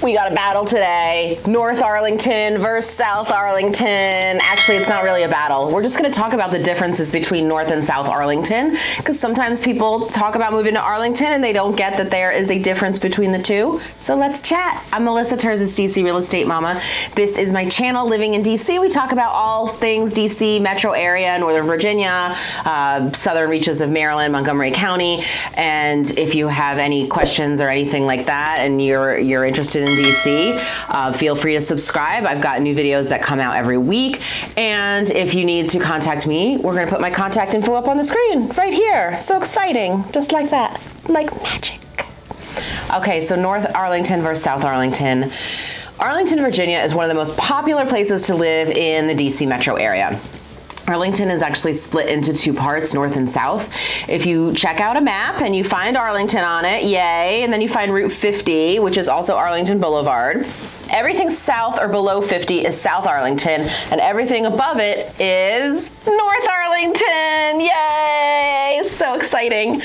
We got a battle today. North Arlington versus South Arlington. Actually, it's not really a battle. We're just going to talk about the differences between North and South Arlington, because sometimes people talk about moving to Arlington and they don't get that there is a difference between the two. So let's chat. I'm Melissa Terzis, DC Real Estate Mama. This is my channel, Living in DC. We talk about all things DC metro area, Northern Virginia, southern reaches of Maryland, Montgomery County. And if you have any questions or anything like that and you're interested in DC, feel free to subscribe. I've got new videos that come out every week. And if you need to contact me, we're going to put my contact info up on the screen right here. So exciting. Just like that. Like magic. Okay, so North Arlington versus South Arlington. Arlington, Virginia is one of the most popular places to live in the DC metro area. Arlington is actually split into two parts, north and south. If you check out a map and you find Arlington on it, yay, and then you find Route 50, which is also Arlington Blvd. Everything south or below 50 is South Arlington, and everything above it is North Arlington, yay, so exciting.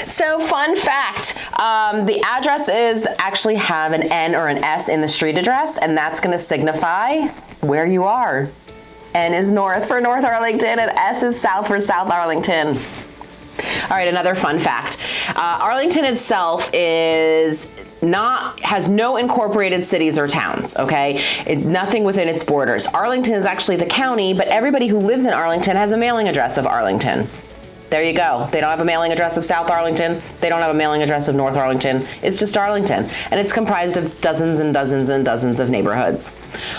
So fun fact, the addresses actually have an N or an S in the street address, and that's gonna signify where you are. N is north for North Arlington and S is south for South Arlington. All right, another fun fact. Arlington itself has no incorporated cities or towns, okay? Nothing within its borders. Arlington is actually the county, but everybody who lives in Arlington has a mailing address of Arlington. There you go. They don't have a mailing address of South Arlington. They don't have a mailing address of North Arlington. It's just Arlington. And it's comprised of dozens and dozens and dozens of neighborhoods.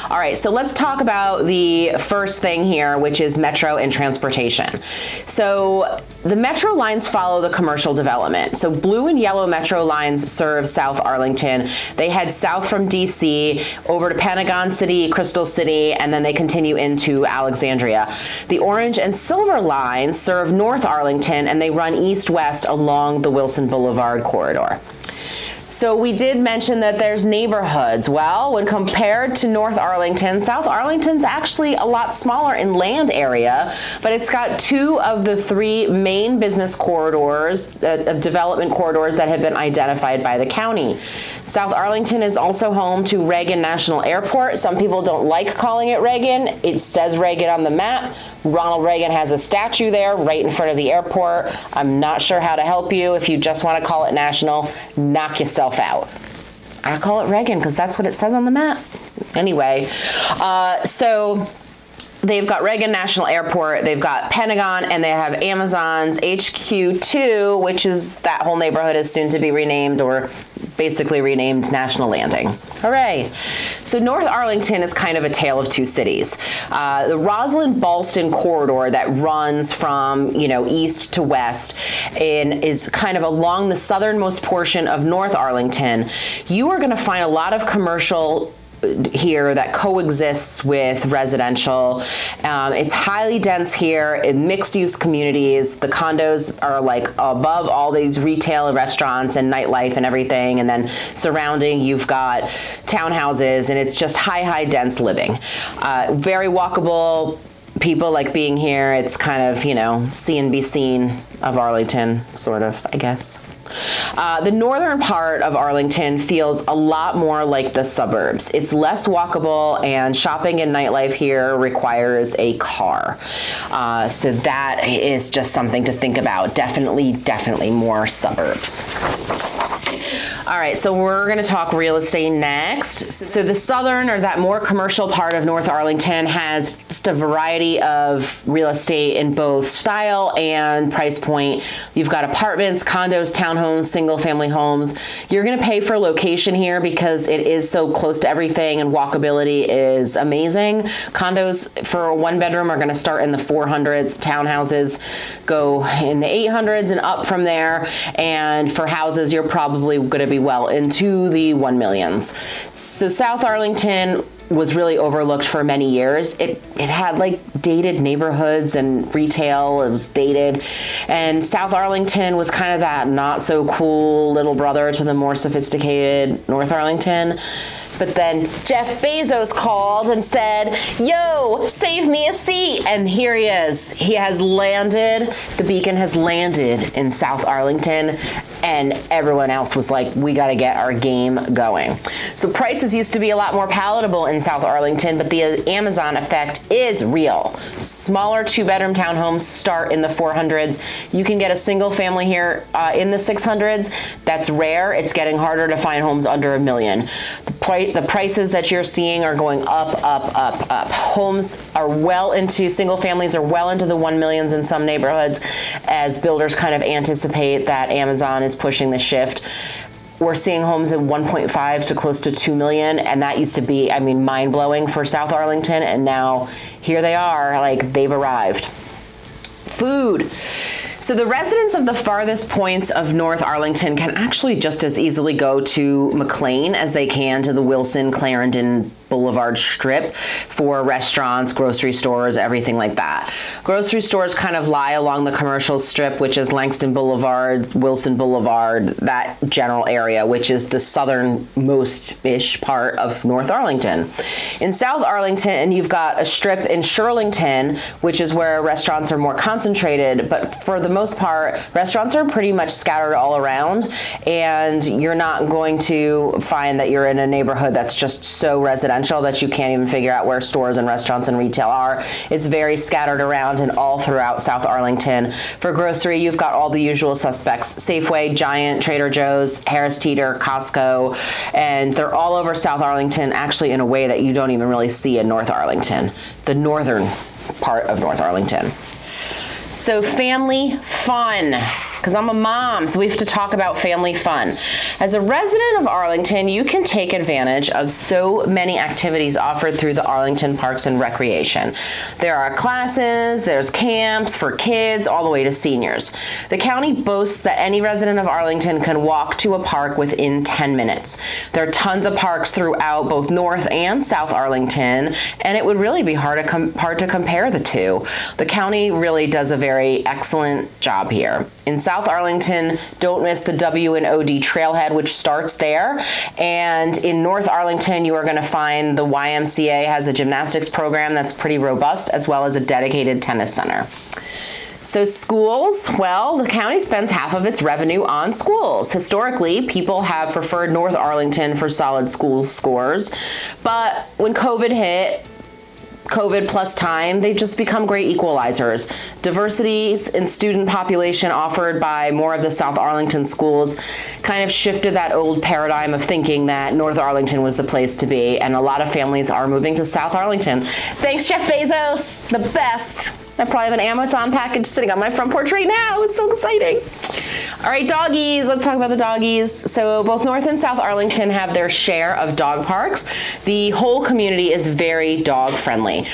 All right, so let's talk about the first thing here, which is metro and transportation. So the metro lines follow the commercial development. So blue and yellow metro lines serve South Arlington. They head south from DC over to Pentagon City, Crystal City, and then they continue into Alexandria. The orange and silver lines serve North Arlington, and they run east-west along the Wilson Blvd corridor. So we did mention that there's neighborhoods. Well, when compared to North Arlington, South Arlington's actually a lot smaller in land area, but it's got two of the three main business corridors, development corridors that have been identified by the county. South Arlington is also home to Reagan National Airport. Some people don't like calling it Reagan. It says Reagan on the map. Ronald Reagan has a statue there right in front of the airport. I'm not sure how to help you. If you just want to call it National, knock yourself out. I call it Reagan because that's what it says on the map. Anyway, so they've got Reagan National Airport, they've got Pentagon, and they have Amazon's HQ2, which is that whole neighborhood is soon to be renamed, or basically renamed National Landing. Hooray. So North Arlington is kind of a tale of two cities. The Roslyn-Ballston corridor that runs from, east to west is kind of along the southernmost portion of North Arlington. You are going to find a lot of commercial here that coexists with residential. It's highly dense here in mixed use communities. The condos are like above all these retail and restaurants and nightlife and everything. And then surrounding, you've got townhouses, and it's just high dense living. Very walkable. People like being here. It's kind of, see and be seen of Arlington, sort of, I guess. The northern part of Arlington feels a lot more like the suburbs. It's less walkable, and shopping and nightlife here requires a car. So that is just something to think about. Definitely more suburbs. All right, so we're going to talk real estate next. So the southern, or that more commercial part of North Arlington, has just a variety of real estate in both style and price point. You've got apartments, condos, townhomes, single family homes. You're going to pay for location here because it is so close to everything, and walkability is amazing. Condos for a one bedroom are going to start in the 400s. Townhouses go in the 800s and up from there. And for houses, you're probably going to be well into the 1 millions. So South Arlington was really overlooked for many years. It had like dated neighborhoods and retail. It was dated. And South Arlington was kind of that not so cool little brother to the more sophisticated North Arlington. But then Jeff Bezos called and said, yo, save me a seat. And here he is. He has landed. The Beacon has landed in South Arlington. And everyone else was like, we got to get our game going. So prices used to be a lot more palatable in South Arlington, but the Amazon effect is real. Smaller 2-bedroom townhomes start in the 400s. You can get a single family here in the 600s. That's rare. It's getting harder to find homes under $1 million. The prices that you're seeing are going up, up, up, up. Homes are well into, single families are well into the 1 millions in some neighborhoods as builders kind of anticipate that Amazon is pushing the shift. We're seeing homes at 1.5 to close to 2 million, and that used to be, I mean, mind-blowing for South Arlington, and now here they are, like they've arrived. Food. So the residents of the farthest points of North Arlington can actually just as easily go to McLean as they can to the Wilson Clarendon Blvd strip for restaurants, grocery stores, everything like that. Grocery stores kind of lie along the commercial strip, which is Langston Boulevard, Wilson Blvd, that general area, which is the southernmost-ish part of North Arlington. In South Arlington, you've got a strip in Shirlington, which is where restaurants are more concentrated, but for the most part, restaurants are pretty much scattered all around, and you're not going to find that you're in a neighborhood that's just so residential that you can't even figure out where stores and restaurants and retail are. It's very scattered around and all throughout South Arlington. For grocery, you've got all the usual suspects: Safeway, Giant, Trader Joe's, Harris Teeter, Costco, and they're all over South Arlington, actually in a way that you don't even really see in North Arlington, the northern part of North Arlington. So family fun, because I'm a mom, so we have to talk about family fun. As a resident of Arlington, you can take advantage of so many activities offered through the Arlington Parks and Recreation. There are classes, there's camps for kids, all the way to seniors. The county boasts that any resident of Arlington can walk to a park within 10 minutes. There are tons of parks throughout both North and South Arlington, and it would really be hard to compare the two. The county really does a very excellent job here. In South Arlington, don't miss the W&OD trailhead, which starts there. And in North Arlington, you are going to find the YMCA has a gymnastics program that's pretty robust, as well as a dedicated tennis center. So schools, well, the county spends half of its revenue on schools. Historically, people have preferred North Arlington for solid school scores, but when COVID hit, COVID plus time, they've just become great equalizers. Diversities in student population offered by more of the South Arlington schools kind of shifted that old paradigm of thinking that North Arlington was the place to be, and a lot of families are moving to South Arlington. Thanks, Jeff Bezos, the best. I probably have an Amazon package sitting on my front porch right now. It's so exciting. All right, doggies, let's talk about the doggies. So both North and South Arlington have their share of dog parks. The whole community is very dog friendly.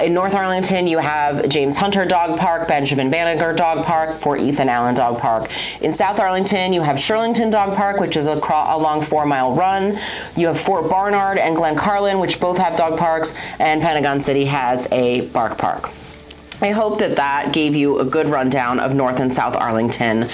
In North Arlington, you have James Hunter Dog Park, Benjamin Banneker Dog Park, Fort Ethan Allen Dog Park. In South Arlington, you have Shirlington Dog Park, which is along 4 Mile Run. You have Fort Barnard and Glen Carlin, which both have dog parks, and Pentagon City has a bark park. I hope that gave you a good rundown of North and South Arlington.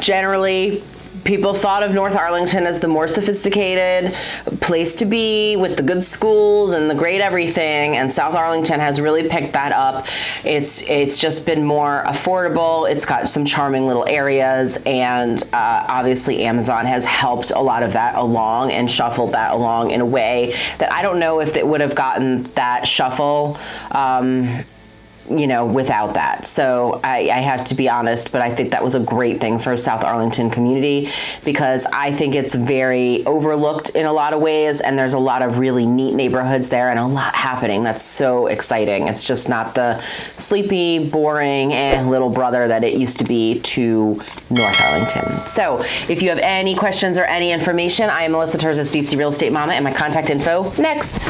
Generally, people thought of North Arlington as the more sophisticated place to be with the good schools and the great everything, and South Arlington has really picked that up. It's just been more affordable. It's got some charming little areas, and obviously Amazon has helped a lot of that along and shuffled that along in a way that I don't know if it would have gotten that shuffle without that. So I have to be honest, but I think that was a great thing for South Arlington community, because I think it's very overlooked in a lot of ways, and there's a lot of really neat neighborhoods there and a lot happening that's so exciting. It's just not the sleepy, boring, little brother that it used to be to North Arlington. So if you have any questions or any information, I am Melissa Terzis, DC Real Estate Mama, and my contact info next.